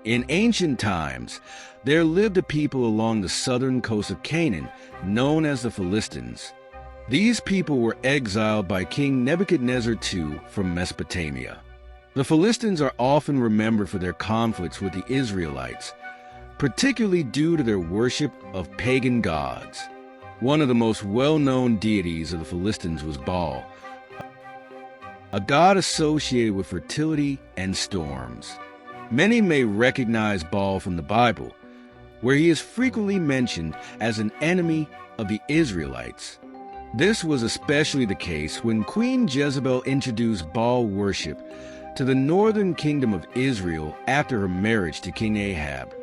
In ancient times, there lived a people along the southern coast of Canaan known as the Philistines. These people were exiled by King Nebuchadnezzar II from Mesopotamia. The Philistines are often remembered for their conflicts with the Israelites, particularly due to their worship of pagan gods. One of the most well-known deities of the Philistines was Baal, a god associated with fertility and storms. Many may recognize Baal from the Bible, where he is frequently mentioned as an enemy of the Israelites. This was especially the case when Queen Jezebel introduced Baal worship to the northern kingdom of Israel after her marriage to King Ahab.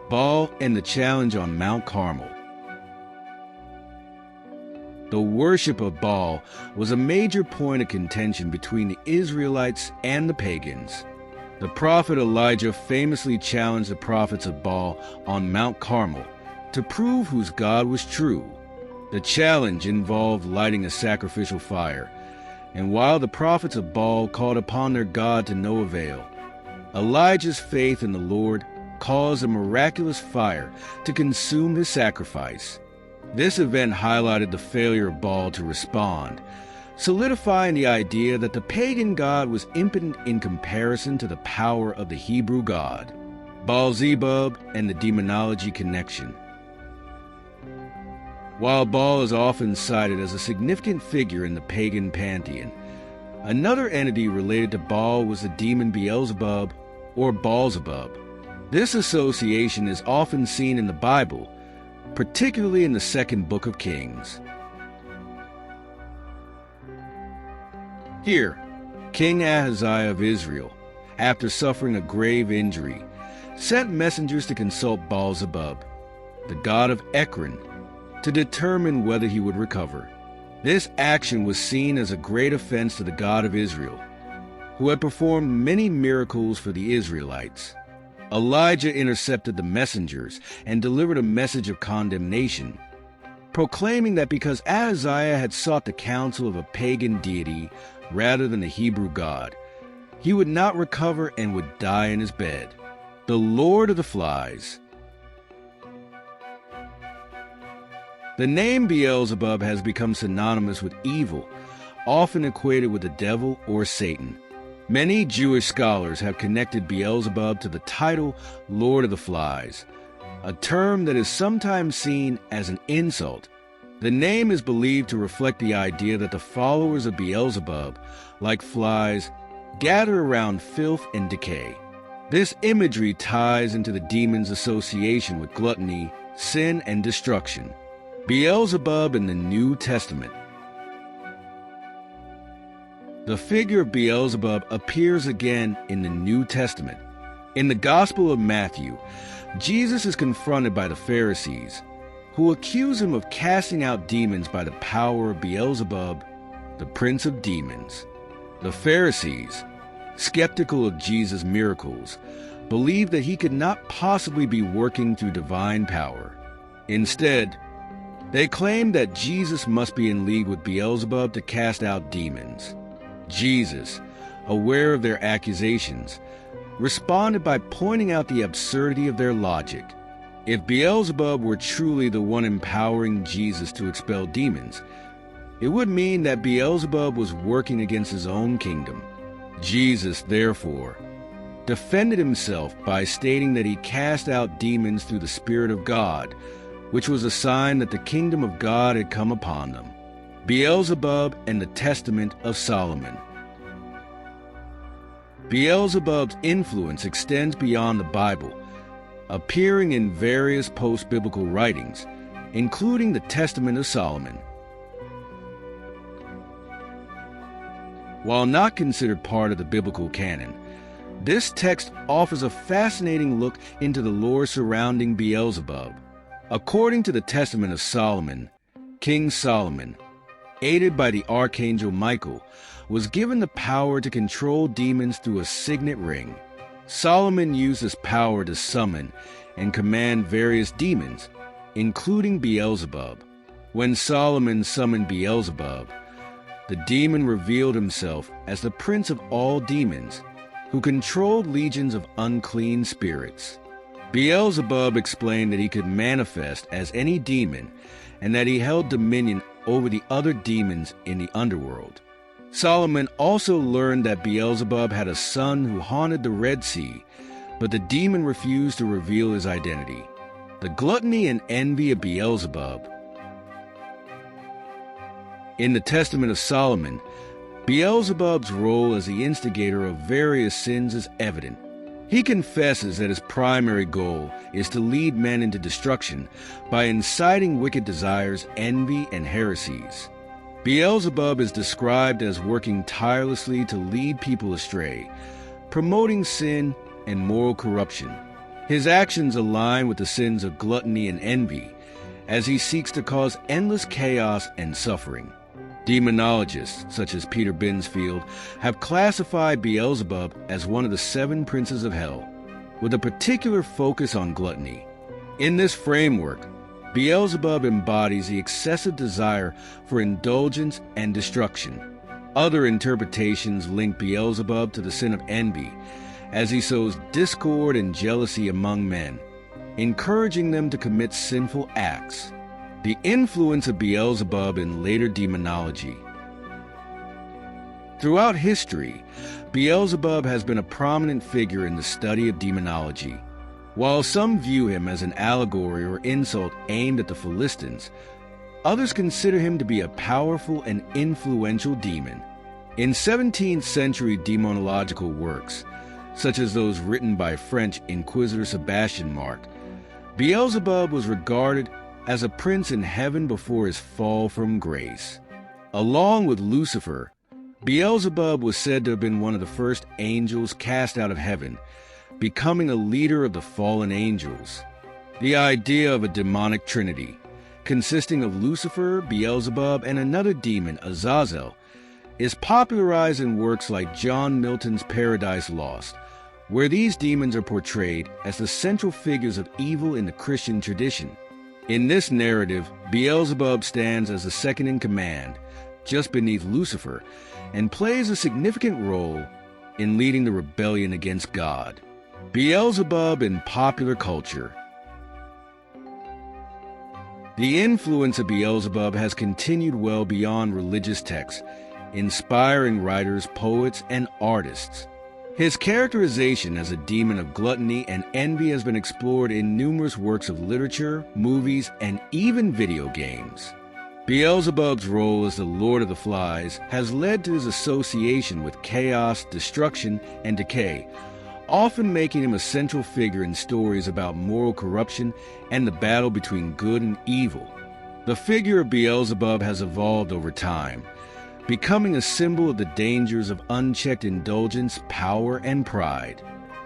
Baal and the challenge on Mount Carmel. The worship of Baal was a major point of contention between the Israelites and the pagans. The prophet Elijah famously challenged the prophets of Baal on Mount Carmel to prove whose God was true. The challenge involved lighting a sacrificial fire, and while the prophets of Baal called upon their God to no avail, Elijah's faith in the Lord caused a miraculous fire to consume his sacrifice. This event highlighted the failure of Baal to respond, solidifying the idea that the pagan god was impotent in comparison to the power of the Hebrew God. Beelzebub and the demonology connection. While Baal is often cited as a significant figure in the pagan pantheon, another entity related to Baal was the demon Beelzebub or Beelzebub. This association is often seen in the Bible, particularly in the second book of Kings. Here, King Ahaziah of Israel, after suffering a grave injury, sent messengers to consult Beelzebub, the god of Ekron, to determine whether he would recover. This action was seen as a great offense to the God of Israel, who had performed many miracles for the Israelites. Elijah intercepted the messengers and delivered a message of condemnation, proclaiming that because Ahaziah had sought the counsel of a pagan deity rather than the Hebrew God, he would not recover and would die in his bed. The Lord of the Flies. The name Beelzebub has become synonymous with evil, often equated with the devil or Satan. Many Jewish scholars have connected Beelzebub to the title Lord of the Flies, a term that is sometimes seen as an insult. The name is believed to reflect the idea that the followers of Beelzebub, like flies, gather around filth and decay. This imagery ties into the demon's association with gluttony, sin, and destruction. Beelzebub in the New Testament. The figure of Beelzebub appears again in the New Testament. In the Gospel of Matthew, Jesus is confronted by the Pharisees, who accuse him of casting out demons by the power of Beelzebub, the prince of demons. The Pharisees, skeptical of Jesus' miracles, believed that he could not possibly be working through divine power. Instead, they claimed that Jesus must be in league with Beelzebub to cast out demons. Jesus, aware of their accusations, responded by pointing out the absurdity of their logic. If Beelzebub were truly the one empowering Jesus to expel demons, it would mean that Beelzebub was working against his own kingdom. Jesus, therefore, defended himself by stating that he cast out demons through the Spirit of God, which was a sign that the kingdom of God had come upon them. Beelzebub and the Testament of Solomon. Beelzebub's influence extends beyond the Bible, appearing in various post-biblical writings, including the Testament of Solomon. While not considered part of the biblical canon, this text offers a fascinating look into the lore surrounding Beelzebub. According to the Testament of Solomon, King Solomon, aided by the Archangel Michael, was given the power to control demons through a signet ring. Solomon used this power to summon and command various demons, including Beelzebub. When Solomon summoned Beelzebub, the demon revealed himself as the prince of all demons, who controlled legions of unclean spirits. Beelzebub explained that he could manifest as any demon and that he held dominion over the other demons in the underworld. Solomon also learned that Beelzebub had a son who haunted the Red Sea, but the demon refused to reveal his identity. The gluttony and envy of Beelzebub. In the Testament of Solomon, Beelzebub's role as the instigator of various sins is evident. He confesses that his primary goal is to lead men into destruction by inciting wicked desires, envy, and heresies. Beelzebub is described as working tirelessly to lead people astray, promoting sin and moral corruption. His actions align with the sins of gluttony and envy, as he seeks to cause endless chaos and suffering. Demonologists, such as Peter Binsfield, have classified Beelzebub as one of the 7 princes of hell, with a particular focus on gluttony. In this framework, Beelzebub embodies the excessive desire for indulgence and destruction. Other interpretations link Beelzebub to the sin of envy, as he sows discord and jealousy among men, encouraging them to commit sinful acts. The influence of Beelzebub in later demonology. Throughout history, Beelzebub has been a prominent figure in the study of demonology. While some view him as an allegory or insult aimed at the Philistines, others consider him to be a powerful and influential demon. In 17th century demonological works, such as those written by French Inquisitor Sebastian Mark, Beelzebub was regarded as a prince in heaven before his fall from grace. Along with Lucifer, Beelzebub was said to have been one of the first angels cast out of heaven, becoming a leader of the fallen angels. The idea of a demonic trinity, consisting of Lucifer, Beelzebub, and another demon, Azazel, is popularized in works like John Milton's Paradise Lost, where these demons are portrayed as the central figures of evil in the Christian tradition. In this narrative, Beelzebub stands as the second in command, just beneath Lucifer, and plays a significant role in leading the rebellion against God. Beelzebub in popular culture. The influence of Beelzebub has continued well beyond religious texts, inspiring writers, poets, and artists. His characterization as a demon of gluttony and envy has been explored in numerous works of literature, movies, and even video games. Beelzebub's role as the Lord of the Flies has led to his association with chaos, destruction, and decay, often making him a central figure in stories about moral corruption and the battle between good and evil. The figure of Beelzebub has evolved over time, becoming a symbol of the dangers of unchecked indulgence, power, and pride.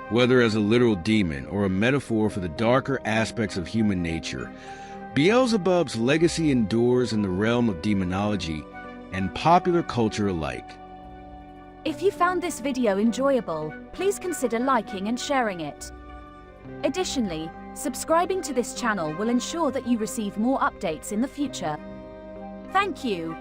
Whether as a literal demon or a metaphor for the darker aspects of human nature, Beelzebub's legacy endures in the realm of demonology and popular culture alike. If you found this video enjoyable, please consider liking and sharing it. Additionally, subscribing to this channel will ensure that you receive more updates in the future. Thank you.